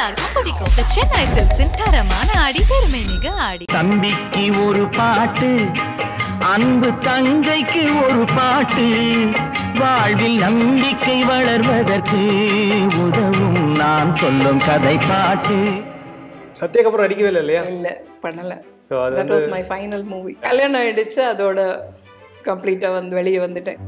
எல்லாருக்கும் பிடிக்கும். The Chennai Silks in தரமான ஆடி பெருமை மிக ஆடி. தம்பிக்கு ஒரு பாட்டு, அன்பு தங்கைக்கு ஒரு பாட்டு, வாழ்வில் நம்பிக்கை வளர்வதற்கு உதவும் நான் சொல்லும் கதை பாட்டு. சத்யாக்கு அப்புறம் நடிக்கவே இல்லையா? இல்ல, பண்ணல. So that was my final movie. கல்யாணம் ஆயிடுச்சு, அதோட கம்ப்ளீட்டா வந்து வெளியே வந்துட்டேன்.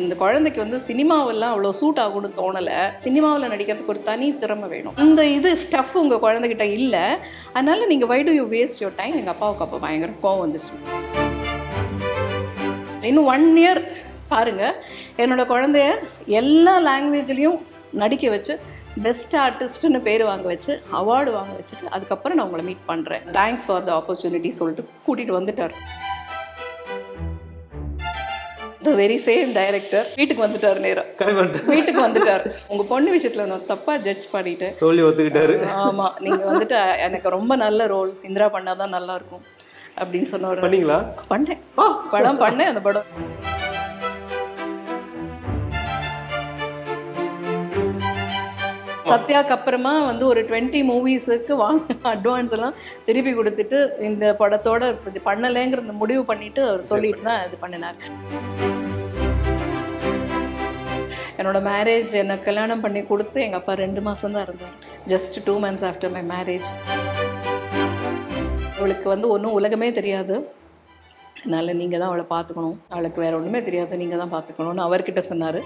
இந்த குழந்தைக்கு வந்து சினிமாவெல்லாம் அவ்வளோ சூட் ஆகும்னு தோணலை. சினிமாவில் நடிக்கிறதுக்கு ஒரு தனி திறமை வேணும். அந்த இது ஸ்டஃப் உங்கள் குழந்தைகிட்ட இல்லை. அதனால நீங்கள் why do you waste your time. எங்கள் அப்பாவுக்கு அப்போ பயங்கர கோவம் வந்துச்சு. இன்னும் 1 year பாருங்கள், என்னோட குழந்தைய எல்லா லாங்குவேஜ்லேயும் நடிக்க வச்சு பெஸ்ட் ஆர்டிஸ்ட்னு பேர் வாங்க வச்சு அவார்டு வாங்க வச்சுட்டு அதுக்கப்புறம் நான் உங்களை மீட் பண்ணுறேன், தேங்க்ஸ் ஃபார் த ஆப்பர்ச்சுனிட்டி சொல்லிட்டு கூட்டிகிட்டு வந்துட்டார். வெரி சேம் டைரக்டர் வீட்டுக்கு வந்துட்டார். நேரம் வீட்டுக்கு வந்துட்டார். உங்க பொண்ணு விஷயத்துல நான் தப்பா ஜட்ஜ் பண்ணிட்டேன். ரோல் ஒத்துக்கிட்டாரு. ஆமா, நீங்க வந்துட்டு எனக்கு ரொம்ப நல்ல ரோல் இந்திரா பண்ணாதான் நல்லா இருக்கும் அப்படின்னு சொன்னாரு. பண்ணீங்களா? பண்ணேன், படம் பண்ணேன். அந்த படம் சத்யாக்கு அப்புறமா வந்து ஒரு 20 மூவிஸுக்கு வாங்க அட்வான்ஸ் எல்லாம் திருப்பி கொடுத்துட்டு இந்த படத்தோட இது பண்ணலைங்கிற முடிவு பண்ணிட்டு அவர் சொல்லிட்டு தான் இது பண்ணினார். என்னோட மேரேஜ் எனக்கு கல்யாணம் பண்ணி கொடுத்து எங்கள் அப்பா 2 மாதம் தான் இருந்தார். Just 2 months after my marriage. அவளுக்கு வந்து ஒன்றும் உலகமே தெரியாது, அதனால் நீங்கள் தான் அவளை பார்த்துக்கணும், அவளுக்கு வேறு ஒன்றுமே தெரியாது, நீங்கள் தான் பார்த்துக்கணும்னு அவர்கிட்ட சொன்னார்.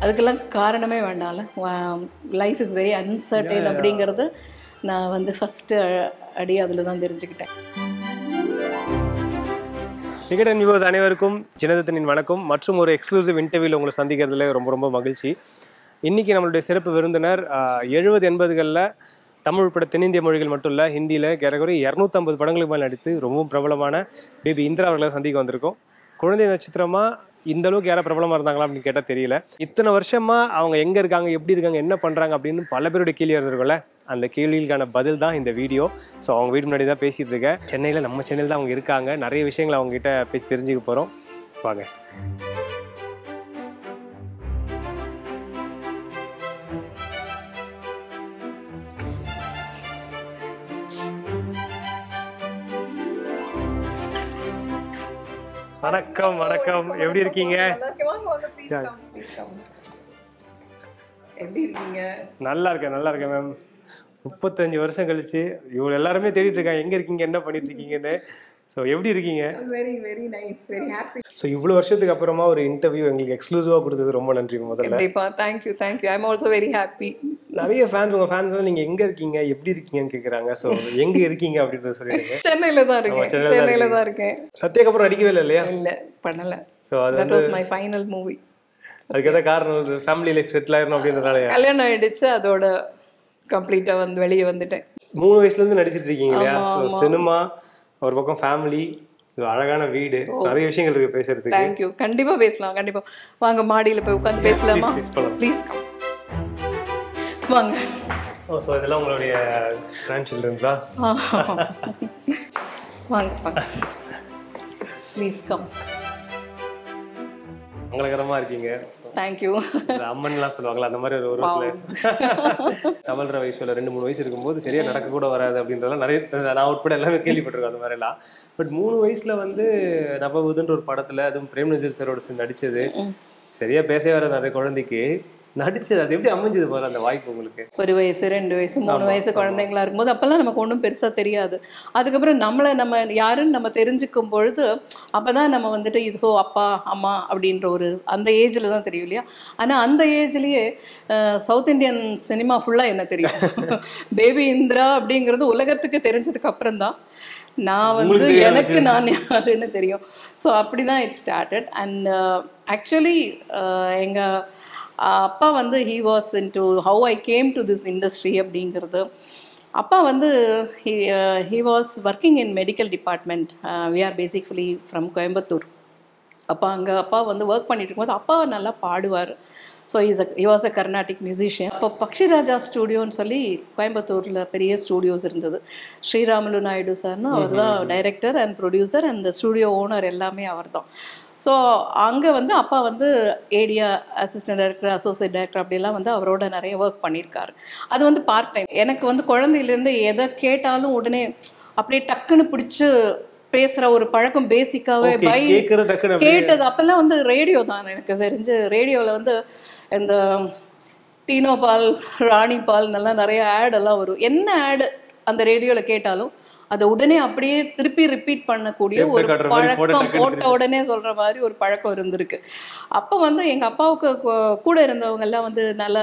அதுக்கெல்லாம் காரணமே வேண்டாம்ல. லைஃப் இஸ் வெரி அன்சர்டைன் அப்படிங்கிறது நான் வந்து ஃபஸ்ட்டு அடி அதில் தான் தெரிஞ்சுக்கிட்டேன். விகடன் வியூவர்ஸ் அனைவருக்கும் ஜனதத்தின் வணக்கம். மற்றும் ஒரு எக்ஸ்க்ளூசிவ் இன்டர்வியூவில் உங்களை சந்திக்கிறதுல ரொம்ப ரொம்ப மகிழ்ச்சி. இன்றைக்கி நம்மளுடைய சிறப்பு விருந்தினர் 70-80களில் தமிழ் உட்பட தென்னிந்திய மொழிகள் மட்டும் இல்லை, ஹிந்தியில் கேரகுரி 250 படங்களுக்கு மேலே நடித்து ரொம்பவும் பிரபலமான பேபி இந்திரா அவர்களை சந்திக்க வந்திருக்கோம். குழந்தை நட்சத்திரமாக இந்த அளவுக்கு யாராவது பிரபலமாக இருந்தாங்களா அப்படின்னு கேட்டால் தெரியல. இத்தனை வருஷமாக அவங்க எங்கே இருக்காங்க, எப்படி இருக்காங்க, என்ன பண்ணுறாங்க அப்படின்னு பல பேருடைய கேள்வி இருந்திருக்கும்ல. அந்த கேள்விகளுக்கான பதில் தான் இந்த வீடியோ. ஸோ அவங்க வீடு முன்னாடி தான் பேசிகிட்டு இருக்கேன். சென்னையில், நம்ம சென்னையில் தான் அவங்க இருக்காங்க. நிறைய விஷயங்களை அவங்ககிட்ட பேசி தெரிஞ்சுக்க போகிறோம். வாங்க. வணக்கம் வணக்கம், எப்படி இருக்கீங்க? எப்படி இருக்கீங்க? நல்லா இருக்கேன் மேம். 35 வருஷம் கழிச்சு இவங்க எல்லாருமே தேடிட்டு இருக்காங்க எங்க இருக்கீங்க, என்ன பண்ணிட்டு இருக்கீங்கன்னு. ஸோ எப்படி இருக்கீங்க? Very very nice, very happy. So இவ்வளோ வருஷத்துக்கு அப்புறமா ஒரு இன்டர்வியூ எங்களுக்கு எக்ஸ்க்ளூசிவாக கொடுத்தது ரொம்ப நன்றி முதல்ல. கண்டிப்பாக, thank you. I am also very happy. நிறைய ஃபேன்ஸ், உங்கள் ஃபேன்ஸ் எல்லாம் நீங்கள் எங்கே இருக்கீங்க, எப்படி இருக்கீங்கன்னு கேட்குறாங்க. ஸோ எங்கே இருக்கீங்க அப்படின்றத சொல்லிடுங்க. சென்னையில் தான் இருக்கேன். சத்யாக்கு அப்புறம் நடிக்கவே இல்லையா? இல்லை, பண்ணலை. So that was my final movie. அதுக்கு எதாவது காரணம் ஃபேமிலி லைஃப் செட்டில் ஆயிடணும் அப்படின்றதுனால? கல்யாணம் ஆயிடுச்சு, அதோட கம்ப்ளீட்டாக வந்து வெளியே வந்துட்டேன். 3 வயசுலேருந்து நடிச்சிட்டு இருக்கீங்க இல்லையா? ஸோ சினிமா ஒரு பக்கம், ஃபேமிலி, இது அழகான வீடு, நிறைய விஷயங்கள் இருக்கு பேசுறதுக்கு. தேங்க்யூ. கண்டிப்பா பேசலாம், கண்டிப்பா. வாங்க, மாடியில போய் உட்கார்ந்து பேசலாமா? Please come. வாங்க. ஓ, சோ இதெல்லாம் உங்களுடைய கிராண்ட் சில்ட்ரன்ஸா? வாங்க வாங்க, ப்ளீஸ் கம். மங்களகரமா இருக்கீங்க. தேங்க்யூ. அம்மன்லாம் சொல்லுவாங்களா, அந்த மாதிரி ஒரு தமிழ்ற வயசுல 2-3 வயசு இருக்கும்போது சரியா நடக்க கூட வராது அப்படின்றதெல்லாம் நிறைய நான் உட்பட எல்லாமே கேள்விப்பட்டிருக்கேன் அந்த மாதிரி எல்லாம். பட் 3 வயசுல வந்து நபவுதுன்ற ஒரு படத்துல, அதுவும் பிரேம் நசீர் சாரோட நடிச்சது, சரியா பேசவே வர நிறைய குழந்தைக்கு நடிச்சது, அது எப்படி அமைஞ்சது போல அந்த வாய்ப்பு உங்களுக்கு? 1 வயசு 2 வயசு 3 வயசு குழந்தைங்களா இருக்கும்போது அப்பெல்லாம் நமக்கு ஒன்றும் பெருசா தெரியாது. அதுக்கப்புறம் நம்ம யாருன்னு நம்ம தெரிஞ்சுக்கும் பொழுது அப்பதான் நம்ம வந்துட்டு இதுவோ அப்பா அம்மா அப்படின்ற ஒரு அந்த ஏஜ்ல தான் தெரியும் இல்லையா? ஆனா அந்த ஏஜ்லயே சவுத் இந்தியன் சினிமா ஃபுல்லா என்ன தெரியும். பேபி இந்திரா அப்படிங்கிறது உலகத்துக்கு தெரிஞ்சதுக்கு அப்புறம் தான் நான் வந்து எனக்கு நான் யாருன்னு தெரியும். ஸோ அப்படிதான் இட் ஸ்டார்டட். அண்ட் ஆக்சுவலி எங்க அப்பா வந்து he was into how I came to this industry அப்படிங்கிறது. அப்பா வந்து he was working in medical department. We are basically from Coimbatore. அப்பா வந்து ஒர்க் பண்ணிட்டு இருக்கும்போது அப்பா நல்லா பாடுவார். So he was a Carnatic musician. அப்போ பக்ஷிராஜா ஸ்டூடியோன்னு சொல்லி கோயம்புத்தூரில் பெரிய ஸ்டூடியோஸ் இருந்தது. ஸ்ரீராமுலு நாயுடு சார்னு அவர் தான் director and producer, and studio owner எல்லாமே அவர் தான். ஸோ அங்கே வந்து அப்பா வந்து ஏடியா அசிஸ்டன்ட் டைரக்டர் அசோசியேட் டைரக்டர் அப்படிலாம் வந்து அவரோட நிறைய ஒர்க் பண்ணியிருக்காரு. அது வந்து பார்ட் டைம். எனக்கு வந்து குழந்தையிலேருந்து எதை கேட்டாலும் உடனே அப்படியே டக்குன்னு பிடிச்சி பேசுகிற ஒரு பழக்கம் பேசிக்காகவே கேட்டது. அப்போல்லாம் வந்து ரேடியோ தான் எனக்கு தெரிஞ்சு. ரேடியோவில் வந்து இந்த டீனோ பால், ராணி பால் நல்லா நிறைய ஆடெல்லாம் வரும். என்ன ஆடு அந்த ரேடியோவில் கேட்டாலும் அதை உடனே அப்படியே திருப்பி ரிப்பீட் பண்ணக்கூடிய ஒரு பழக்கம், போட்ட உடனே சொல்கிற மாதிரி ஒரு பழக்கம் இருந்திருக்கு. அப்போ வந்து எங்கள் அப்பாவுக்கு கூட இருந்தவங்க எல்லாம் வந்து நல்ல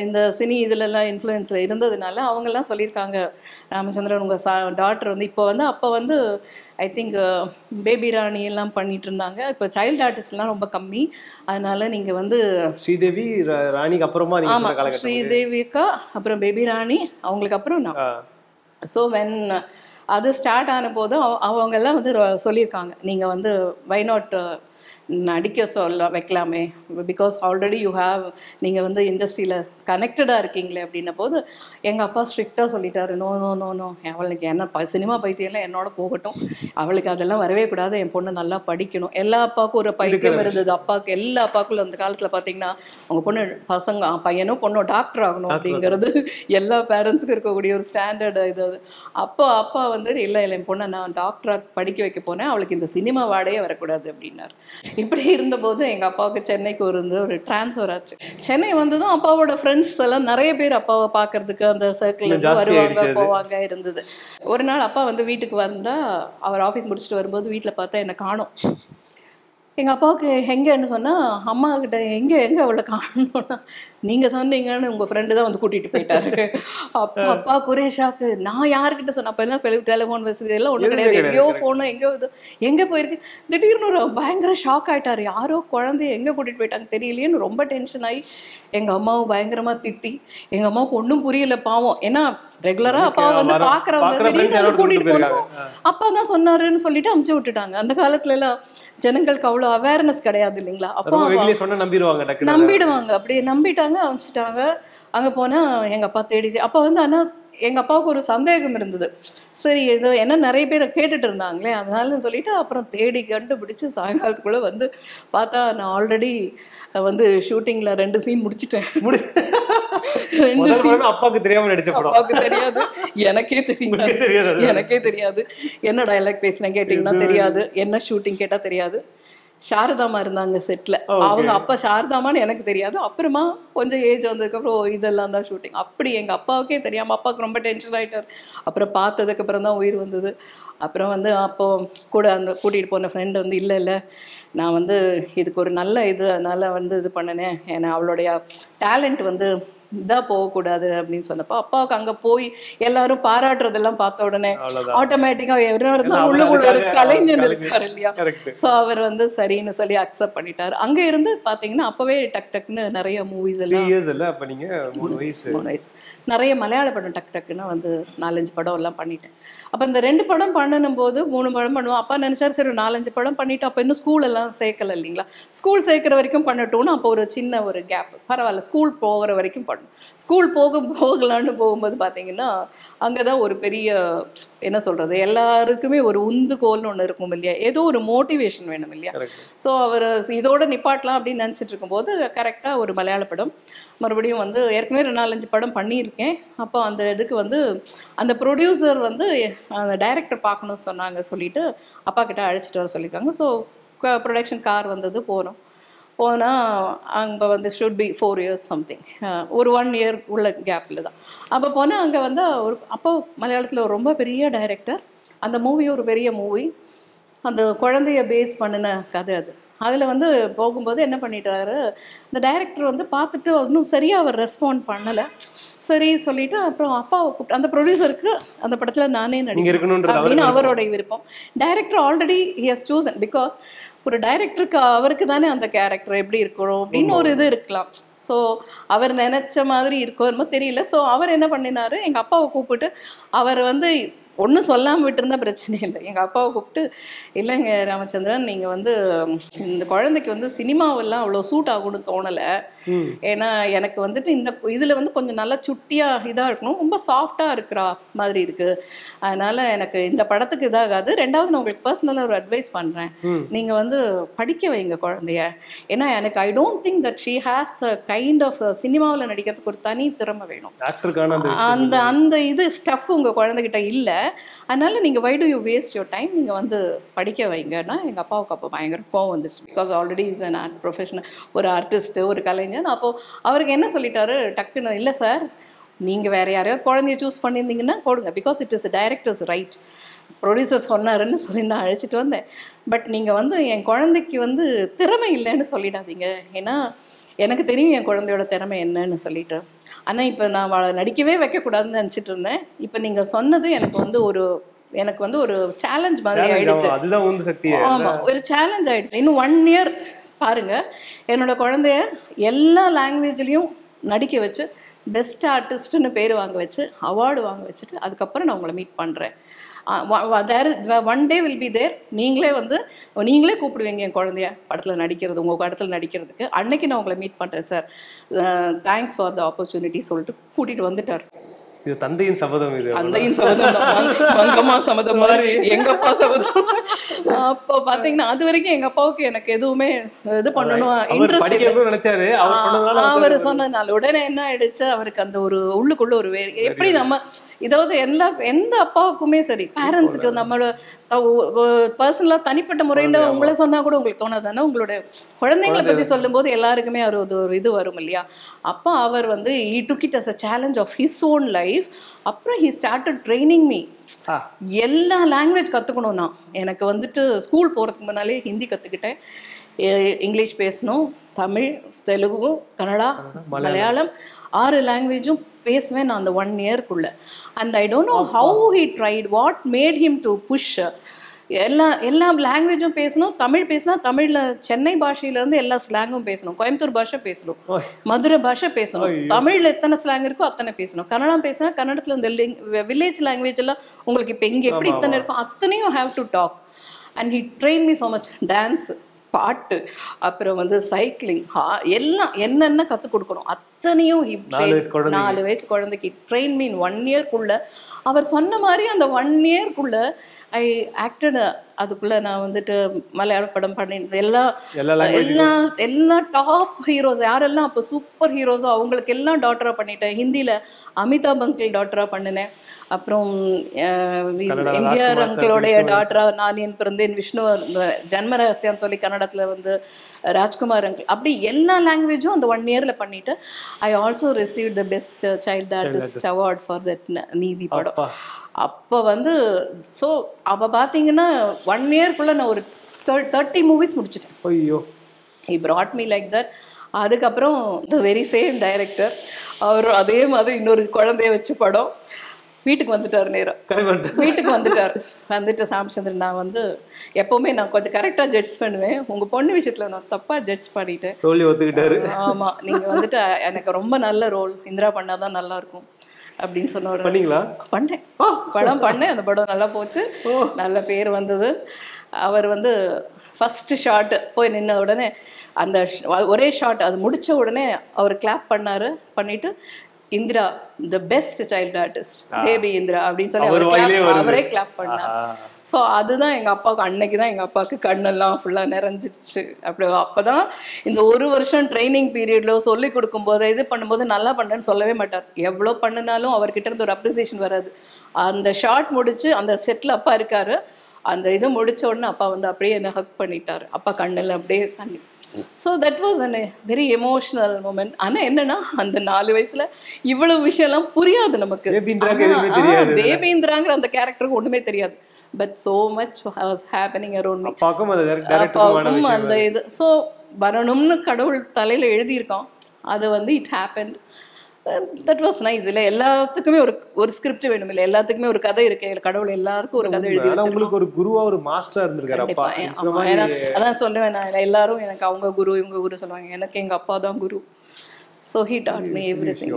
இந்த சினி இதிலெல்லாம் இன்ஃப்ளூயன்ஸில் இருந்ததுனால அவங்கெல்லாம் சொல்லியிருக்காங்க, ராமச்சந்திரன் உங்கள் டாக்டர் வந்து இப்போ வந்து அப்போ வந்து ஐ திங்க் பேபி ராணி எல்லாம் பண்ணிட்டு இருந்தாங்க. இப்போ சைல்டு ஆர்டிஸ்ட்லாம் ரொம்ப கம்மி. அதனால நீங்கள் வந்து ஸ்ரீதேவி ராணிக்கு அப்புறமா, ஆமாம், ஸ்ரீதேவிக்கா அப்புறம் பேபி ராணி, அவங்களுக்கு அப்புறம் நான். ஸோ வென் அது ஸ்டார்ட் ஆன போது அவங்கெல்லாம் வந்து சொல்லியிருக்காங்க, நீங்கள் வந்து வை நாட் நடிக்க வைக்கலாமே, பிகாஸ் ஆல்ரெடி யூ ஹாவ், நீங்கள் வந்து இண்டஸ்ட்ரியில் கனெக்டடாக இருக்கீங்களே அப்படின்ன போது எங்கள் அப்பா ஸ்ட்ரிக்டாக சொல்லிட்டாரு, நோ நோ நோ நோ, அவளுக்கு என்ன சினிமா பைத்தியம்லாம் என்னோட போகட்டும், அவளுக்கு அதெல்லாம் வரவே கூடாது, என் பொண்ணு நல்லா படிக்கணும். எல்லா அப்பாவுக்கும் ஒரு பைத்தியம் இருந்தது. அப்பாவுக்கு எல்லா அப்பாவுக்குள்ள அந்த காலத்தில் பார்த்தீங்கன்னா அவங்க பொண்ணு பையனோ பொண்ணோ டாக்டர் ஆகணும் அப்படிங்கிறது எல்லா பேரண்ட்ஸுக்கும் இருக்கக்கூடிய ஒரு ஸ்டாண்டர்டு இது. அப்போ அப்பா வந்து இல்லை என் பொண்ணை நான் டாக்டராக படிக்க வைக்க போனேன், அவளுக்கு இந்த சினிமா வாடையே வரக்கூடாது அப்படின்னாரு. இப்படி இருந்தபோது எங்கள் அப்பாவுக்கு சென்னைக்கு ஒரு டிரான்ஸ்ஃபர் ஆச்சு. சென்னை வந்ததும் அப்பாவோட ஃப்ரெண்ட்ஸ் எல்லாம் நிறைய பேர் அப்பாவை பார்க்கறதுக்கு அந்த சர்க்கிள் வருவாங்க போவாங்க இருந்தது. ஒரு நாள் அப்பா வந்து வீட்டுக்கு வந்தால் அவர் ஆஃபீஸ் முடிச்சுட்டு வரும்போது வீட்டில் பார்த்தா என்னை காணோம். எங்கள் அப்பாவுக்கு எங்கேன்னு சொன்னால் அம்மா கிட்ட எங்கே அவளை காணணும்னா, நீங்கள் சொன்னீங்கன்னு உங்கள் ஃப்ரெண்டு தான் வந்து கூட்டிகிட்டு போயிட்டாரு. அப்பா ஒரே ஷாக்கு. நான் யாருக்கிட்ட சொன்னேன், அப்போ எல்லாம் டெலிஃபோன் வசதி எல்லாம் ஒன்றும் கிடையாது, எங்கேயோ ஃபோனோ எங்கே போயிருக்கு. திடீர்னு ஒரு பயங்கர ஷாக் ஆகிட்டார். யாரோ குழந்தைய எங்கே கூட்டிகிட்டு போயிட்டாங்க தெரியலையேன்னு ரொம்ப டென்ஷன் ஆகி எங்கள் அம்மாவை பயங்கரமாக திட்டி, எங்கள் அம்மாவுக்கு ஒன்றும் புரியல பாவம். ஏன்னா ரெகுலராக அப்பாவை வந்து பார்க்குறவங்க திடீர்னு கூட்டிகிட்டு போனோம், அப்பா தான் சொன்னாருன்னு சொல்லிட்டு அமுச்சு விட்டுட்டாங்க. அந்த காலத்துல எல்லாம் ஜனங்களுக்கு அவ்வளோ அவேர்னஸ் கிடையாது இல்லைங்களா. அப்போ நம்பிடுவாங்க, அப்படியே நம்பிட்டாங்க, அமுச்சிட்டாங்க. அங்கே போனால் எங்கள் அப்பா தேடி அப்போ வந்து ஆனால் எங்கள் அப்பாவுக்கு ஒரு சந்தேகம் இருந்தது. சரி ஏதோ என்ன நிறைய பேர் கேட்டுட்டு இருந்தாங்களே அதனால சொல்லிட்டு அப்புறம் தேடி கண்டுபிடிச்சி சாயங்காலத்துக்குள்ளே வந்து பார்த்தா நான் ஆல்ரெடி வந்து ஷூட்டிங்கில் 2 சீன் முடிச்சிட்டேன். 2 சீன் அப்பாவுக்கு தெரியாது, எனக்கே தெரியாது. என்ன டயலாக் பேசினேன் கேட்டிங்கன்னா தெரியாது, என்ன ஷூட்டிங் கேட்டால் தெரியாது. சாரதாமா இருந்தாங்க செட்டில், அவங்க அப்பா சாரதாமான்னு எனக்கு தெரியாது. அப்புறமா கொஞ்சம் ஏஜ் வந்ததுக்கப்புறம் இதெல்லாம் தான் ஷூட்டிங். அப்படி எங்கள் அப்பாவுக்கே தெரியாமல் அப்பாவுக்கு ரொம்ப டென்ஷன் ஆகிட்டார். அப்புறம் பார்த்ததுக்கப்புறம் தான் உயிர் வந்தது. அப்புறம் வந்து அப்போது கூட அந்த கூட்டிகிட்டு போன ஃப்ரெண்டு வந்து இல்லை நான் வந்து இதுக்கு ஒரு நல்ல இது அதனால் வந்து இது பண்ணினேன், ஏன்னா அவளுடைய டேலண்ட் வந்து இதாக போகக்கூடாது அப்படின்னு சொன்னப்போ அப்பாவுக்கு அங்கே போய் எல்லாரும் பாராட்டுறதெல்லாம் பார்த்த உடனே ஆட்டோமேட்டிக்காக உள்ளுக்குள்ள ஒரு கலைஞன் இருக்காரு இல்லையா. ஸோ அவர் வந்து சரின்னு சொல்லி அக்செப்ட் பண்ணிட்டாரு. அங்கே இருந்து பார்த்தீங்கன்னா அப்போவே டக்குன்னு நிறைய மூவிஸ் எல்லாம் 3 வயசு நிறைய மலையாள படம் டக்குன்னு வந்து 4-5 படம் எல்லாம் பண்ணிட்டேன். அப்போ இந்த 2 படம் பண்ணணும் போது 3 படம் பண்ணுவோம். அப்பா நினைச்சாரு சரி 4-5 படம் பண்ணிட்டு அப்போ இன்னும் ஸ்கூல் எல்லாம் சேர்க்கல இல்லைங்களா, ஸ்கூல் சேர்க்குற வரைக்கும் பண்ணட்டோம்னு அப்போ ஒரு சின்ன ஒரு கேப், பரவாயில்ல ஸ்கூல் போகிற வரைக்கும் பண்ணணும். ஸ்கூல் போகலான்னு போகும்போது பார்த்தீங்கன்னா அங்கே தான் ஒரு பெரிய என்ன சொல்கிறது, எல்லாருக்குமே ஒரு உந்துகோல்னு ஒன்று இருக்கும் இல்லையா, ஏதோ ஒரு மோட்டிவேஷன் வேணும் இல்லையா. ஸோ அவர் இதோட நிப்பாட்டலாம் அப்படின்னு நினச்சிட்டு இருக்கும்போது கரெக்டாக ஒரு மலையாள படம் மறுபடியும் வந்து ஏற்கனவே 4-5 படம் பண்ணியிருக்கேன். அப்போ அந்த இதுக்கு வந்து அந்த ப்ரொடியூசர் வந்து அந்த டைரக்டர் பார்க்கணும்னு சொன்னாங்க, சொல்லிவிட்டு அப்பா கிட்ட அழைச்சிட்டு வர சொல்லியிருக்காங்க. ஸோ ப்ரொடக்ஷன் கார் வந்தது, போனால் அங்கே வந்து ஷுட் பி 4 இயர்ஸ் சம்திங், ஒரு 1 இயர் உள்ள கேப்பில் தான். அப்போ போனால் அங்கே வந்து அப்போ மலையாளத்தில் ஒரு ரொம்ப பெரிய டைரக்டர், அந்த மூவி ஒரு பெரிய மூவி, அந்த குழந்தைய பேஸ் பண்ணின கதை அது. அதில் வந்து போகும்போது என்ன பண்ணிட்டாரு, இந்த டைரக்டர் வந்து பார்த்துட்டு இன்னும் சரியாக அவர் ரெஸ்பாண்ட் பண்ணலை. சரி சொல்லிவிட்டு அப்புறம் அப்பாவை கூப்பிட்டு அந்த ப்ரொடியூசருக்கு அந்த படத்தில் நானே நடிக்கணும் அப்படின்னு அவரோடைய விருப்பம். Director already he has chosen, because ஒரு டைரக்டருக்கு அவருக்கு தானே அந்த கேரக்டர் எப்படி இருக்கணும் அப்படின்னு ஒரு இது இருக்கலாம். ஸோ அவர் நினச்ச மாதிரி இருக்கோ தெரியல. ஸோ அவர் என்ன பண்ணினாரு, எங்கள் அப்பாவை கூப்பிட்டு அவர் வந்து ஒன்றும் சொல்லாமல் விட்டுருந்தா பிரச்சனை இல்லை. எங்கள் அப்பாவை கூப்பிட்டு, இல்லைங்க ராமச்சந்திரன், நீங்கள் வந்து இந்த குழந்தைக்கு வந்து சினிமாவெல்லாம் அவ்வளோ சூட் ஆகும்னு தோணலை. ஏன்னா எனக்கு வந்துட்டு இந்த இதில் வந்து கொஞ்சம் நல்லா சுட்டியாக இதாக இருக்கணும், ரொம்ப சாஃப்டாக இருக்கிற மாதிரி இருக்குது. அதனால் எனக்கு இந்த படத்துக்கு இதாகாது. ரெண்டாவது நான் உங்களுக்கு பர்சனலாக ஒரு அட்வைஸ் பண்ணுறேன், நீங்கள் வந்து படிக்க வைங்க குழந்தைய. ஏன்னா எனக்கு I don't think that she has the kind of சினிமாவில் நடிக்கிறதுக்கு ஒரு தனி திறமை வேணும். அந்த அந்த இது ஸ்டஃப் உங்கள் குழந்தைகிட்ட இல்லை. அதனால நீங்கள் why do you waste your time, நீங்கள் வந்து படிக்க வைங்கன்னா. எங்கள் அப்பாவுக்கு அப்போ பயங்கர கோவம் வந்துச்சு. Because already is an art professional, ஒரு ஆர்டிஸ்ட்டு, ஒரு கலைஞர். அப்போது அவருக்கு என்ன சொல்லிட்டாரு டக்குன்னு, இல்லை சார் நீங்கள் வேறு யாரையாவது குழந்தைய சூஸ் பண்ணியிருந்தீங்கன்னா போடுங்க, because it is directors right, producer சொன்னாருன்னு சொல்லி நான் அழைச்சிட்டு வந்தேன். பட் நீங்கள் வந்து என் குழந்தைக்கு வந்து திறமை இல்லைன்னு சொல்லிடாதீங்க, ஏன்னா எனக்கு தெரியும் என் குழந்தையோட திறமை என்னன்னு சொல்லிட்டு. ஆனால் இப்போ நான் நடிக்கவே வைக்கக்கூடாதுன்னு நினச்சிட்டு இருந்தேன். இப்போ நீங்கள் சொன்னது எனக்கு வந்து ஒரு சேலஞ்ச் மாதிரி ஆயிடுச்சு. ஆமாம், ஒரு சேலஞ்ச் ஆயிடுச்சு. இன்னும் 1 year பாருங்க, என்னோட குழந்தைய எல்லா லாங்குவேஜ்லேயும் நடிக்க வச்சு பெஸ்ட் ஆர்டிஸ்ட்னு பேர் வாங்க வச்சு அவார்டு வாங்க வச்சுட்டு அதுக்கப்புறம் நான் உங்களை மீட் பண்ணுறேன். One day will be there. நீங்களே கூப்பிடுவீங்க என் குழந்தைய படத்தில் நடிக்கிறது, உங்கள் படத்தில் நடிக்கிறதுக்கு. அன்னைக்கு நான் உங்களை மீட் பண்ணுறேன் sir, thanks for the opportunity சொல்லிட்டு கூட்டிகிட்டு வந்துட்டார். இது தந்தையின் சபதம். இது தந்தையின் சபதம், மங்கம்மா சபதம் மாதிரி எங்க அப்பா சபதம். அப்போ பாத்தீங்கன்னா அது வரைக்கும் எங்க அப்பாவுக்கு எனக்கு எதுவுமே இது பண்ணணும் இன்ட்ரெஸ்ட் நினைச்சாரு. அவர் சொன்னதுனால உடனே என்ன ஆயிடுச்சு, அவருக்கு அந்த ஒரு உள்ளுக்குள்ள ஒரு எப்படி நம்ம இதாவது எந்த அப்பாவுக்குமே சரி, பேரண்ட்ஸுக்கு நம்மளோட பர்சனலா தனிப்பட்ட முறையில உங்களை சொன்னா கூட உங்களுக்கு தோணாதானே, உங்களோட குழந்தைங்களை பத்தி சொல்லும் போது எல்லாருக்குமே ஒரு இது வரும் இல்லையா. அப்போ அவர் வந்து he took it as a challenge of his own life. அப்புறம் he started training me. எல்லா லாங்குவேஜ் கற்றுக்கணும். நான் எனக்கு வந்துட்டு ஸ்கூல் போகிறதுக்கு முன்னாலே ஹிந்தி கற்றுக்கிட்டேன், இங்கிலீஷ் பேசணும், தமிழ், தெலுங்கு, கன்னடா, மலையாளம் 6 லாங்குவேஜும் பேசுவேன் நான் அந்த 1 yearக்குள்ள. And I don't know how he tried, what made him to push. எல்லா லாங்குவேஜும் பேசணும். தமிழ் பேசினா தமிழில் சென்னை பாஷையிலேருந்து எல்லா ஸ்லாங்கும் பேசணும், கோயம்புத்தூர் பாஷை பேசணும், மதுரை பாஷை பேசணும், தமிழில் எத்தனை ஸ்லாங் இருக்கோ அத்தனை பேசணும், கன்னடம் பேசினா கன்னடத்தில் இந்த வில்லேஜ் லாங்குவேஜ் எல்லாம் உங்களுக்கு இப்போ இங்கே எப்படி இத்தனை இருக்கும் அத்தனையும் have to talk. And he train me so much. Dance, பாட்டு, அப்புறம் வந்து சைக்கிளிங், எல்லாம் என்னென்ன கற்றுக் கொடுக்கணும் அத்தனையும் 4 வயசு குழந்தைக்கு ட்ரெயின் மீன் 1 yearக்குள்ள. அவர் சொன்ன மாதிரி அந்த 1 yearக்குள்ள ஐ ஆக்டட். அதுக்குள்ள நான் வந்துட்டு மலையாள படம் பண்ணி எல்லா டாப் ஹீரோஸ் யாரெல்லாம் அப்போ சூப்பர் ஹீரோஸோ அவங்களுக்கு எல்லாம் டாட்டரா பண்ணிட்டேன். ஹிந்தியில அமிதாப் அங்கிள் டாட்டரா பண்ணினேன். அப்புறம் எம்ஜிஆர் அங்கிளோடைய டாட்டரா நான் என் பிறந்தேன், விஷ்ணு ஜன்ம ரகசியம் சொல்லி கன்னடத்துல வந்து ராஜ்குமார் அங்கிள், அப்படி எல்லா லாங்குவேஜும் அந்த 1 yearல பண்ணிட்டு I also receive the best child artist award for that நீதி படம். அப்போ வந்து ஸோ அப்போ பார்த்தீங்கன்னா 1 yearக்குள்ள நான் ஒரு 30 movies முடிச்சிட்டேன். ஐயோ, he brought me like that. அதுக்கப்புறம் த வெரி சேம் டைரக்டர் அவர் அதே மாதிரி இன்னொரு குழந்தைய வச்சு படம் வீட்டுக்கு வந்துட்டார். வீட்டுக்கு வந்துட்டு ராமச்சந்திரன், நான் வந்து எப்பவுமே நான் கொஞ்சம் கரெக்டாக ஜட்ஜ் பண்ணுவேன், உங்கள் பொண்ணு விஷயத்தில் நான் தப்பாக ஜட்ஜ் பண்ணிட்டேன். ஆமாம், நீங்கள் வந்துட்டு எனக்கு ரொம்ப நல்ல ரோல் இந்திரா பண்ணாதான் நல்லா இருக்கும் அப்படின்னு சொன்னார். படம் பண்ணேன். அந்த படம் நல்லா போச்சு, நல்ல பேர் வந்தது. அவர் வந்து ஃபர்ஸ்ட் ஷாட் போய் நின்ன உடனே அந்த ஒரே ஷாட் அது முடிச்ச உடனே அவர் கிளாப் பண்ணிட்டு Indira the best child artist baby Indira அப்படின்னு சொல்லி அவரே கிளாப் பண்ணார். ஸோ அதுதான் எங்கள் அப்பாவுக்கு அன்னைக்கு தான் எங்கள் அப்பாவுக்கு கண்ணெல்லாம் ஃபுல்லாக நிறைஞ்சிடுச்சு. அப்போதான் இந்த 1 வருஷம் ட்ரைனிங் பீரியட்ல சொல்லி கொடுக்கும்போது இது பண்ணும்போது நல்லா பண்ணுறேன்னு சொல்லவே மாட்டார். எவ்வளோ பண்ணினாலும் அவர்கிட்ட இருந்து ஒரு அப்ரிசியேஷன் வராது. அந்த ஷார்ட் முடிச்சு அந்த செட்டில் அப்பா இருக்காரு, அந்த இது முடிச்ச உடனே அப்பா வந்து அப்படியே என்ன ஹக் பண்ணிட்டாரு, அப்பா கண்ணில் அப்படியே தண்ணி. So that was a very emotional moment. ஆனால் என்னன்னா அந்த 4 வயசுல இவ்வளவு விஷயம்லாம் புரியாது நமக்கு. பேபீந்திராங்கிற அந்த கேரக்டருக்கு ஒன்றுமே தெரியாது. But so much was happening around me. அப்பாவுக்கும் அந்த இது ஸோ வரணும்னு கடவுள் தலையில் எழுதியிருக்கான். அது வந்து it happen. That was nice. இல்லை எல்லாத்துக்குமே ஒரு ஸ்கிரிப்ட் வேணும், இல்லை எல்லாத்துக்குமே ஒரு கதை இருக்கு. கடவுள் எல்லாருக்கும் ஒரு கதை எழுதி உங்களுக்கு ஒரு குருவா ஒரு மாஸ்டரா இருந்திருக்காரு அப்பா. அதான் சொல்லுவேன் நான், எல்லாரும் எனக்கு அவங்க குரு இவங்க குரு சொல்லுவாங்க, எனக்கு எங்க அப்பா தான் குரு. So he taught me everything.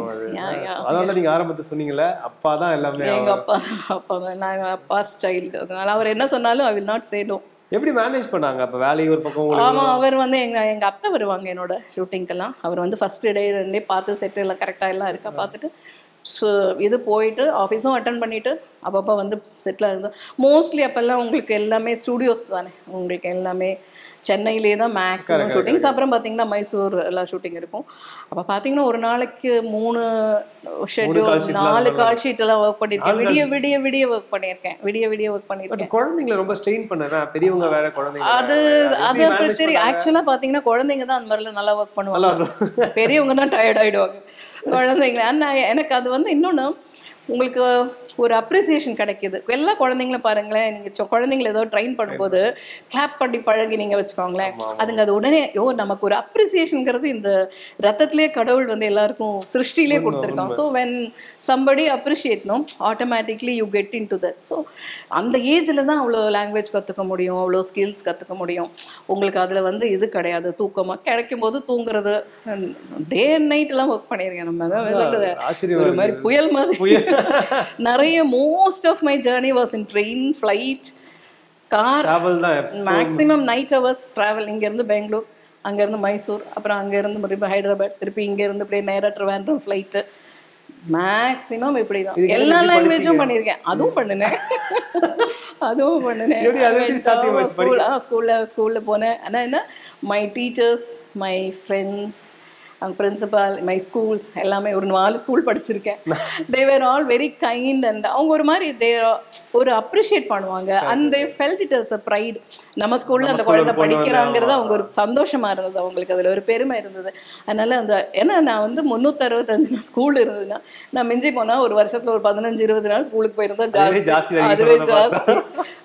அதனால நீங்க ஆரம்பத்துல சொன்னீங்கல்ல அப்பா தான் எல்லாமே. எங்க அப்பா தான், நான் அப்பாஸ் சைல்டு. அதனால அவர் என்ன சொன்னாலும் I will not say no. எப்படி மேனேஜ் பண்ணாங்க அப்ப வேலையை ஒரு பக்கம்? ஆமா, அவர் வந்து எங்க அத்தை வருவாங்க என்னோட ஷூட்டிங்கெல்லாம். அவர் வந்து ஃபர்ஸ்ட் டே 2 பார்த்து செட்டு எல்லாம் கரெக்டாக எல்லாம் இருக்கா பார்த்துட்டு இது போயிட்டு ஆஃபீஸும் அட்டன் பண்ணிட்டு அப்பப்போ வந்து செட்டில் இருந்து மோஸ்ட்லி அப்போல்லாம் உங்களுக்கு எல்லாமே ஸ்டூடியோஸ் தானே, உங்களுக்கு எல்லாமே சென்னையிலே தான் மேக்ஸிமம் ஷூட்டிங்ஸ். அப்புறம் பார்த்தீங்கன்னா மைசூர் எல்லாம் ஷூட்டிங் இருக்கும். அப்போ பார்த்தீங்கன்னா ஒரு நாளைக்கு 3 ஷெட்யூல் 4 கால் ஷீட் எல்லாம் ஒர்க் பண்ணியிருக்கேன். விடிய ஒர்க் பண்ணியிருக்கேன். குழந்தைங்களை ரொம்ப ஸ்ட்ரெயின் பண்ணா, பெரியவங்க வேற குழந்தைங்க அது அப்புறம் தெரியும். ஆக்சுவலா பாத்தீங்கன்னா குழந்தைங்க தான் அந்த மாதிரிலாம் நல்லா ஒர்க் பண்ணுவாங்க, பெரியவங்க தான் டயர்ட் ஆயிடுவாங்க. குழந்தைங்க எனக்கு அது வந்து இன்னொன்னு உங்களுக்கு ஒரு அப்ரிசியேஷன் கிடைக்குது. எல்லா குழந்தைங்களும் பாருங்களேன், நீங்கள் குழந்தைங்களை ஏதோ ட்ரெயின் பண்ணும்போது கிளாப் பண்ணி பழகி நீங்கள் வச்சுக்கோங்களேன், அதுங்க அது உடனே நமக்கு ஒரு அப்ரிசியேஷனுங்கிறது இந்த ரத்தத்திலே கடவுள் வந்து எல்லாருக்கும் சிருஷ்டிலே கொடுத்துருக்கோம். ஸோ வென் சம்படி அப்ரிஷியேட்னும் automatically you get into that. So அந்த ஏஜில் தான் அவ்வளோ லாங்குவேஜ் கற்றுக்க முடியும், அவ்வளோ ஸ்கில்ஸ் கற்றுக்க முடியும். உங்களுக்கு அதில் வந்து இது கிடையாது, தூக்கமாக கிடைக்கும் போது தூங்குறது. டே அண்ட் நைட்லாம் ஒர்க் பண்ணியிருக்கேன். நம்ம தான் சொல்கிறது ஒரு மாதிரி புயல் மாதிரி நிறைய. Most of my journey was in train, flight, car. Maximum night hours travel. இங்க இருந்து பெங்களூர், அங்க இருந்து மைசூர், அப்புறம் அங்க இருந்து மறுபடியும் ஹைதராபாத், திருப்பி இங்க இருந்து அப்படியே நேரா ட்ரிவாண்ட்ரம் ஃப்ளைட். மேக்ஸிமம் இப்படிதான். எல்லா லாங்குவேஜும் பண்ணியிருக்கேன். அதுவும் பண்ணினேன். ஸ்கூல்ல போனேன். ஆனா என்ன, my teachers, my friends, principal, my schools எல்லாமே ஒரு 4 ஸ்கூல் படிச்சிருக்கேன். They were all very kind and அவங்க ஒரு மாதிரி ஒரு அப்ரிஷியேட் பண்ணுவாங்க. And they felt it as a pride. நம்ம ஸ்கூல்ல அந்த குழந்தை படிக்கிறாங்கிறது அவங்க ஒரு சந்தோஷமா இருந்தது, அவங்களுக்கு அதில் ஒரு பெருமை இருந்தது. அதனால ஏன்னா நான் வந்து 365 ஸ்கூல் இருந்ததுன்னா நான் மிஞ்சி போனால் ஒரு வருஷத்துல ஒரு 15-20 நாள் ஸ்கூலுக்கு போயிருந்தா ஜாஸ்தி.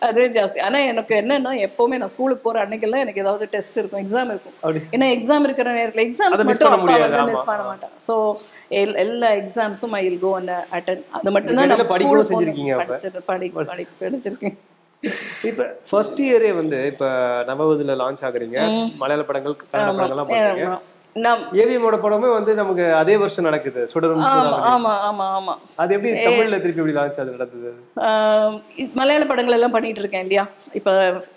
அதுவே ஜாஸ்தி. ஆனால் எனக்கு என்னன்னா எப்பவுமே நான் ஸ்கூலுக்கு போகிற அன்னைக்கெல்லாம் எனக்கு ஏதாவது டெஸ்ட் இருக்கும், எக்ஸாம் இருக்கும். ஏன்னா எக்ஸாம் இருக்கிற நேரத்தில் எக்ஸாம்ஸ் மட்டும் மிஸ் பண்ண மாட்டேன். ஸோ எல்லா எக்ஸாம்ஸும் I will go and attend. அது மட்டும் தான் நான் படிச்சிருக்கேன். இப்ப ஃபர்ஸ்ட் இயரே வந்து இப்ப நவவதுல லான்ச் ஆகுறீங்க, மலையாள படங்கள் கன்னட படங்கள்லாம் பண்றீங்க. ஏவிஎமோட படமே வந்து நமக்கு அதே வருஷம் நடக்குது, சுடரும் சூறாவளி. ஆமா ஆமா ஆமா. அது எப்படி தமிழ்ல திருப்பி எப்படி லான்ச் அது நடந்தது? மலையாள படங்கள் எல்லாம் பண்ணிட்டு இருக்கேன் இல்லையா. இப்ப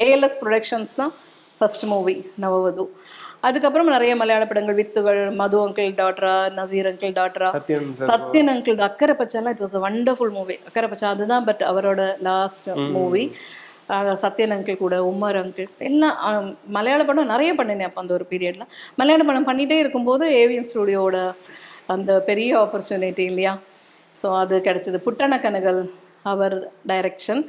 ஏஎல்எஸ் ப்ரொடக்ஷன்ஸ் தான் ஃபர்ஸ்ட் மூவி நவவது. அதுக்கப்புறம் நிறைய மலையாள படங்கள், வித்துகள், மது அங்கிள் டாட்டரா, நசீர் அங்கிள் டாட்டரா, சத்யன் அங்கிள், அக்கறை பச்சாலாம் it was a wonderful movie. Akkare Pacha அதுதான் பட் அவரோட லாஸ்ட் மூவி. சத்யன் அங்கிள் கூட உமர் அங்கிள் எல்லாம் மலையாள படம் நிறைய பண்ணினேன். அப்போ அந்த ஒரு பீரியடில் மலையாள படம் பண்ணிகிட்டே இருக்கும்போது ஏவிஎம் ஸ்டுடியோட அந்த பெரிய ஆப்பர்ச்சுனிட்டி இல்லையா. ஸோ அது கிடச்சிது. புட்டண கனகல் அவர் டைரக்ஷன்,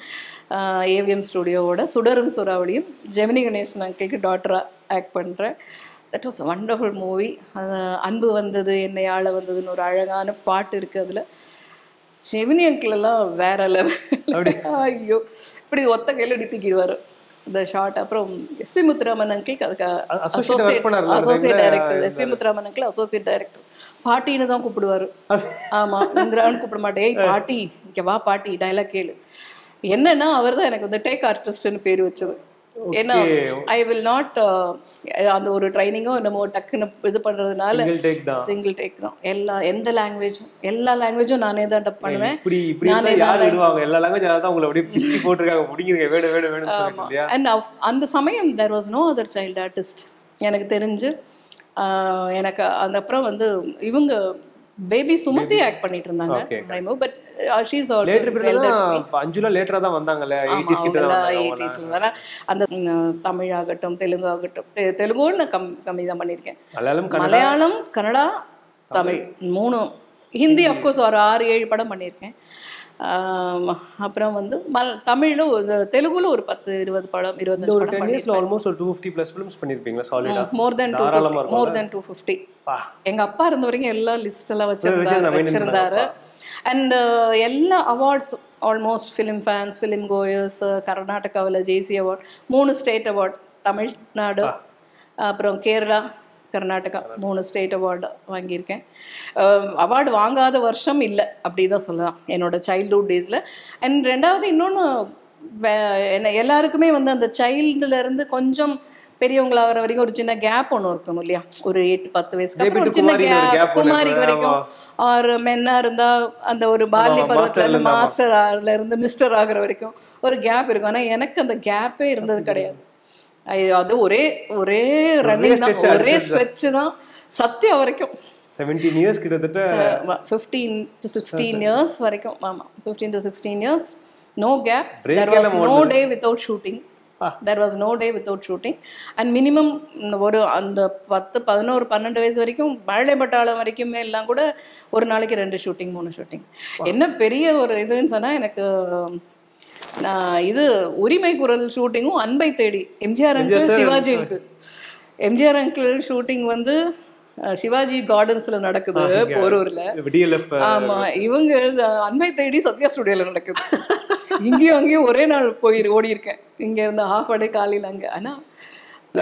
ஏவிஎம் ஸ்டுடியோவோட சுடரும் சூறாவளியும் ஜெமினி கணேசன் அங்கிளுக்கு டாட்டராக ஆக்ட் பண்ணுறேன். That was a wonderful movie. அன்பு வந்தது என்னை ஆள வந்ததுன்னு ஒரு அழகான பாட்டு இருக்குது அதில். ஜெமினி அங்கிள் எல்லாம் வேற லெவல். ஐயோ, இப்படி ஒத்த கையில் தூக்கிடுவார் இந்த ஷார்ட். அப்புறம் எஸ்பி முத்துராமன் அங்கிளுக்கு அதுக்கு associate director. SP Muthuraman uncle associate director. பாட்டின்னு தான் கூப்பிடுவாரு. ஆமா, இந்திரான்னு கூப்பிட மாட்டேன். ஏய் பாட்டி, இங்க வா பாட்டி, டைலாக் கேளு. என்னன்னா அவர் தான் எனக்கு வந்து டேக் ஆர்டிஸ்ட்னு பேர் வச்சது. ஏன்னா ஐ வில் நாட் அந்த ஒரு ட்ரைனிங்கோ நம்ம டக்குன்னு இது பண்றதுனால சிங்கிள் டேக் தான். எந்த லாங்குவேஜும் எல்லா லாங்குவேஜும் நானே தான் டப் பண்ணுவேன். அண்ட் அந்த சமயம் there was no other child artist எனக்கு தெரிஞ்சு. எனக்கு அந்த அப்புறம் வந்து இவங்க பேபி சுமதி ஆக்ட் பண்ணிட்டு இருந்தாங்க. But she is also Angelo லேட்டரா தான் வந்தாங்கல, 80s கிட்ட தான் வந்தாங்க. 80s ல அந்த தமிழ் ஆகட்டும் தெலுங்கு ஆகட்டும், தெலுங்குல நான் கம்மி தான் பண்ணிருக்கேன். மலையாளம், கன்னடா, தமிழ் 3. ஹிந்தி ஆஃப் கோர்ஸ் ஒரு 6-7 படம் பண்ணியிருக்கேன். அப்புறம் வந்து தமிழ்ல தெலுங்குல ஒரு 10-20 படம், 25 படம் பண்ணிருக்கேன். ஆல்மோஸ்ட் ஒரு 250 பிளஸ் ஃபிலிம்ஸ் பண்ணிருப்பீங்க. சாலிடா மோர் தென் 250. எங்க அப்பா இருந்த வரைக்கும் எல்லா லிஸ்ட் எல்லாம் வச்சிருந்தாரு. அண்ட் எல்லா awards almost film fans, film chores, கர்நாடகாவில் ஜேசி அவார்ட், 3 ஸ்டேட் அவார்ட், தமிழ்நாடு, அப்புறம் கேரளா, கர்நாடகா 3 ஸ்டேட் அவார்டு வாங்கியிருக்கேன். அவார்டு வாங்காத வருஷம் இல்லை அப்படி தான் சொல்லலாம் என்னோட சைல்ட்ஹுட் டேஸில். அண்ட் ரெண்டாவது இன்னொன்று என்ன எல்லாருக்குமே வந்து அந்த சைல்டுலேருந்து கொஞ்சம் பெரியவங்களாகிற வரைக்கும் ஒரு சின்ன கேப் ஒன்று இருக்கணும் இல்லையா, ஒரு 8-10 வயசுக்கு அப்புறம் ஒரு Baby சின்ன குமாரின்னு ஒரு gap கேப், ஒண்ணு குமாரி இருக்கும். வரைக்கும் ஒரு மென்னா இருந்தா அந்த ஒரு பால்ய பருவத்துல இருந்து master மாஸ்டர்ல இருந்து மிஸ்டர் ஆகுற வரைக்கும் ஒரு கேப் இருக்கும். ஆனா எனக்கு அந்த கேப்பே இருந்தது கிடையாது. அது ஒரே ரன்னிங் தான், ஒரே ஸ்ட்ரெச் தான் சத்தியா வரைக்கும். 17 years கிட்டத்தட்ட 15 to 16 years வரைக்கும். ஆமா, 15 to 16 years, no gap. Break There was எல்லாம் no ஓடுது. day without shooting. There was no day without shooting. And minimum ஒரு அந்த 10, 11, 12 வயசு வரைக்கும் மழலைப்பட்டாளம் வரைக்குமே எல்லாம் கூட ஒரு நாளைக்கு 2 ஷூட்டிங் 3 ஷூட்டிங். என்ன பெரிய ஒரு இதுன்னு சொன்னா, எனக்கு நான் இது உரிமை குரல் ஷூட்டிங்கும் Anbai Thedi MGR uncle Sivaji uncle. MGR uncle shooting வந்து சிவாஜி கார்டன்ஸ்ல நடக்குது போரூர்ல. ஆமா, இவங்க அன்பை தேடி சத்யா ஸ்டுடியோல நடக்குது. இங்கேயும் அங்கேயும் ஒரே நாள் ஓடி இருக்கேன். இங்க இருந்து ஹாஃப் அ டே காலையில அங்க. ஆனா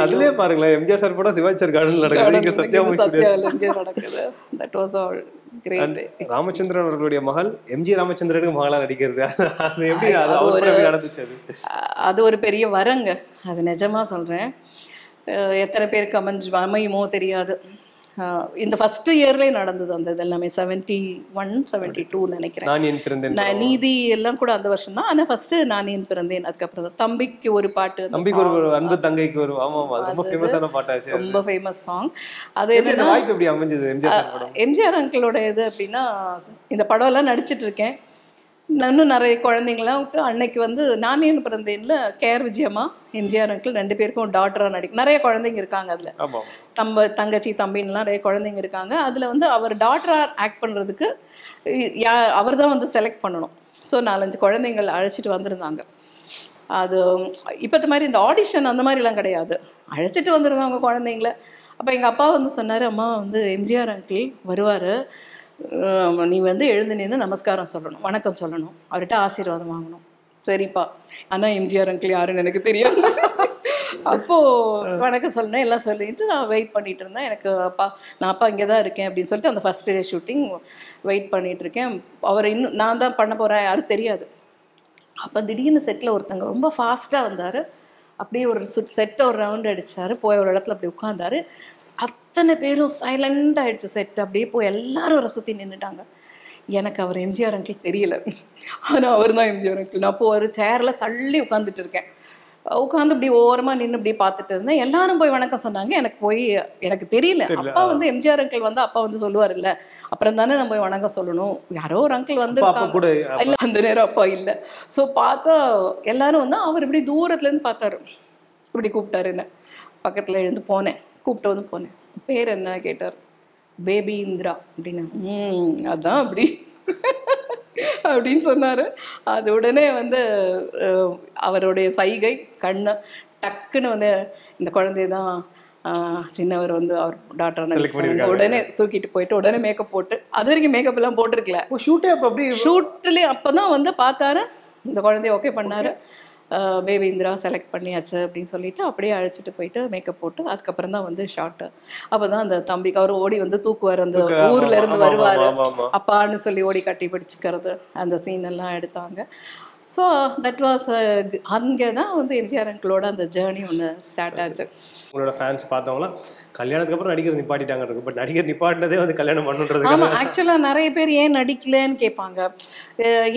அதுலயே பாருங்களேன், எம்ஜிஆர் சார் போட சிவாஜி சார் கார்டன்ல நடக்குது, சத்யால இங்கே நடக்குது. That was all great. Ramachandran அவர்களுடைய மகள் எம்ஜி ராமச்சந்திரனுக்கு மகளா நடிக்கிறது, அது எப்படி அது நடந்துச்சு? அது ஒரு பெரிய வரங்க, அது நிஜமா சொல்றேன். எத்தனை பேருக்கு அமையுமோ தெரியாது. இந்த ஃபர்ஸ்ட் இயர்லேயே நடந்தது அந்த இது எல்லாமே. 71, 72 நினைக்கிறேன். நீதி எல்லாம் கூட அந்த வருஷம் தான். ஆனால் ஃபர்ஸ்ட் நான் ஏன் பிறந்தேன், அதுக்கப்புறம் தான் தம்பிக்கு ஒரு பாட்டு, தம்பிக்கு ஒரு அன்பு தங்கைக்கு ஒரு, ரொம்ப ஃபேமஸான பாட்டாச்சு, ரொம்ப ஃபேமஸ் சாங். அது என்னன்னா வாய்ப்பு எப்படி அமைஞ்சது? எம்ஜிஆர் அங்கிளோட இது அப்படின்னா, இந்த படம் எல்லாம் நடிச்சிட்டு இருக்கேன். இன்னும் நிறைய குழந்தைங்களாம் விட்டு அன்னைக்கு வந்து நானே பிறந்தேன்ல கேஆர் விஜயம்மா எம்ஜிஆர் அங்கிள் 2 பேருக்கும் டாக்டராக நடிக்கும். நிறைய குழந்தைங்க இருக்காங்க அதில், நம்ம தங்கச்சி தம்பின்லாம் நிறைய குழந்தைங்க இருக்காங்க. அதில் வந்து அவர் டாக்டராக ஆக்ட் பண்ணுறதுக்கு அவர் தான் வந்து செலக்ட் பண்ணணும். ஸோ 4-5 குழந்தைங்கள் அழைச்சிட்டு வந்திருந்தாங்க. அது இப்போத்த மாதிரி இந்த ஆடிஷன் அந்த மாதிரிலாம் கிடையாது, அழைச்சிட்டு வந்திருந்தாங்க குழந்தைங்கள. அப்போ எங்கள் அப்பா வந்து சொன்னார், அம்மா வந்து எம்ஜிஆர் அங்கிள் வருவார், நீ வந்து எழுந்து நின்று நமஸ்காரம் சொல்லணும், வணக்கம் சொல்லணும், அவர்கிட்ட ஆசீர்வாதம் வாங்கணும். சரிப்பா, ஆனால் எம்ஜிஆர் அங்கிள் யாருன்னு எனக்கு தெரியாது. அப்போது வணக்கம் சொன்னேன், எல்லாம் சொல்லிட்டு நான் வெயிட் பண்ணிட்டு இருந்தேன். எனக்கு நான் இங்கே தான் இருக்கேன் அப்படின்னு சொல்லிட்டு அந்த ஃபர்ஸ்ட் டே ஷூட்டிங் வெயிட் பண்ணிட்டு இருக்கேன். அவர் இன்னும் நான் தான் பண்ண போகிறேன் யாரும் தெரியாது. அப்போ திடீர்னு செட்டில் ஒருத்தங்க ரொம்ப ஃபாஸ்ட்டாக வந்தார். அப்படியே ஒரு செட்டை ஒரு ரவுண்ட் அடித்தார், போய் ஒரு இடத்துல அப்படி உட்காந்தாரு. அத்தனை பேரும் சைலண்ட் ஆகிடுச்சு செட். அப்படியே போய் எல்லாரும் அவரை சுற்றி நின்றுட்டாங்க. எனக்கு அவர் எம்ஜிஆர் அங்கிள் தெரியல, ஆனால் அவர் தான் எம்ஜிஆர் அங்கிள். நான் அப்போ ஒரு சேரில் தள்ளி உட்காந்துட்டு இருக்கேன். உட்காந்து இப்படி ஓரமாக நின்று இப்படி பார்த்துட்டு இருந்தேன். எல்லாரும் போய் வணக்கம் சொன்னாங்க. எனக்கு தெரியல. அப்பா வந்து எம்ஜிஆர் அங்கிள் வந்து அப்பா வந்து சொல்லுவார் இல்லை, அப்புறம் தானே நம்ம போய் வணக்கம் சொல்லணும். யாரோ ஒரு அங்கிள் வந்து இல்லை, அந்த நேரம் அப்பா இல்லை. ஸோ பார்த்தா எல்லாரும் வந்து அவர் இப்படி தூரத்துலேருந்து பார்த்தாரு, இப்படி கூப்பிட்டாரு. என்ன பக்கத்தில் எழுந்து போனேன், கூப்பிட்டு வந்து போனேன். பேர் என்ன கேட்டார், பேபி இந்திரா அப்படின்னு. அதான் அப்படி அப்படின்னு சொன்னார். அது உடனே வந்து அவருடைய சைகை கண்ணை டக்குன்னு வந்து இந்த குழந்தைய தான் சின்னவர் வந்து அவர் டாக்டர் உடனே தூக்கிட்டு போயிட்டு உடனே மேக்கப் போட்டு, அது வரைக்கும் மேக்கப் எல்லாம் போட்டிருக்கல. ஷூட்லேயே அப்போ தான் வந்து பார்த்தாரு, இந்த குழந்தைய ஓகே பண்ணாரு. பேபி இந்திரா செலக்ட் பண்ணியாச்சு அப்படின்னு சொல்லிட்டு அப்படியே அழைச்சிட்டு போயிட்டு மேக்கப் போட்டு அதுக்கப்புறம் தான் வந்து ஷார்ட்டு. அப்போ தான் அந்த தம்பிக்கு அவர் ஓடி வந்து தூக்குவார், அந்த ஊர்ல இருந்து வருவார், அப்பான்னு சொல்லி ஓடி கட்டி பிடிச்சிக்கிறது, அந்த சீன் எல்லாம் எடுத்தாங்க. ஸோ தட் வாஸ் அங்கே தான் வந்து எம்ஜிஆர் அங்கிளோட அந்த ஜேர்னி ஒன்று ஸ்டார்ட் ஆச்சு. உங்களோட ஃபேன்ஸ் பார்த்தவங்களாம் கல்யாணத்துக்கு அப்புறம் நடிகர் நிப்பாட்டிட்டாங்க இருக்கு, பட் நடிகர் நிப்பாட்டினதே வந்து கல்யாணம் பண்ணுறது. ஆமாம், ஆக்சுவலாக நிறைய பேர் ஏன் நடிக்கலன்னு கேட்பாங்க.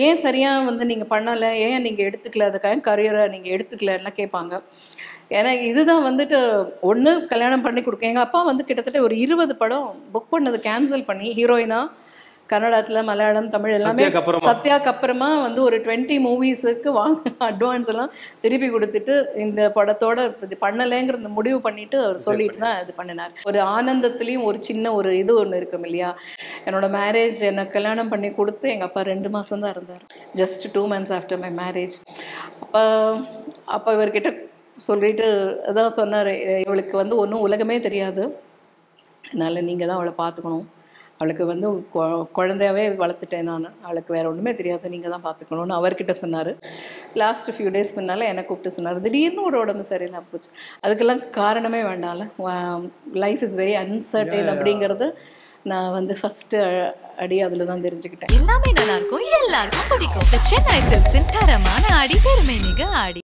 ஏன் சரியாக வந்து நீங்கள் பண்ணலை, ஏன் நீங்கள் எடுத்துக்கல, அதுக்காக கரியரை நீங்கள் எடுத்துக்கலன்னா கேட்பாங்க. ஏன்னா இதுதான் வந்துட்டு ஒன்று கல்யாணம் பண்ணி கொடுக்க. எங்கள் அப்பா வந்து கிட்டத்தட்ட ஒரு 20 படம் புக் பண்ணது கேன்சல் பண்ணி, ஹீரோயினா கன்னடத்தில் மலையாளம் தமிழ் எல்லாமே சத்யாக்கு அப்புறமா வந்து ஒரு 20 மூவிஸுக்கு அட்வான்ஸ் எல்லாம் திருப்பி கொடுத்துட்டு இந்த படத்தோட இது பண்ணலைங்கிற முடிவு பண்ணிட்டு அவர் சொல்லிட்டு தான் இது பண்ணினார். ஒரு ஆனந்தத்துலேயும் ஒரு சின்ன ஒரு இது ஒன்று இருக்கும் இல்லையா. என்னோட மேரேஜ் என்னை கல்யாணம் பண்ணி கொடுத்து எங்கள் அப்பா 2 மாதம் தான் இருந்தார், just 2 months after my marriage. அப்போ இவர்கிட்ட சொல்லிட்டு அதான் சொன்னார், இவளுக்கு வந்து ஒன்றும் உலகமே தெரியாது, அதனால் நீங்கள் தான் அவளை பார்த்துக்கணும், அவளுக்கு வந்து குழந்தையாவே வளர்த்துட்டேன் நான், அவளுக்கு வேறு ஒன்றுமே தெரியாது, நீங்கள் தான் பார்த்துக்கணும்னு அவர்கிட்ட சொன்னார். லாஸ்ட் ஃபியூ டேஸ் முன்னால் என்னை கூப்பிட்டு சொன்னார், திடீர்னு ஒரு உடம்பு சரியில்லாம போச்சு. அதுக்கெல்லாம் காரணமே வேண்டாம்ல, லைஃப் இஸ் வெரி அன்சர்டைன் அப்படிங்கிறது நான் வந்து ஃபர்ஸ்ட் அடி அதில் தான் தெரிஞ்சுக்கிட்டேன். எல்லாமே நல்லா இருக்கும், எல்லாருக்கும் பிடிக்கும். சென்னை சில்க்ஸின் தரமான ஆடி, பெருமை மிக ஆடி.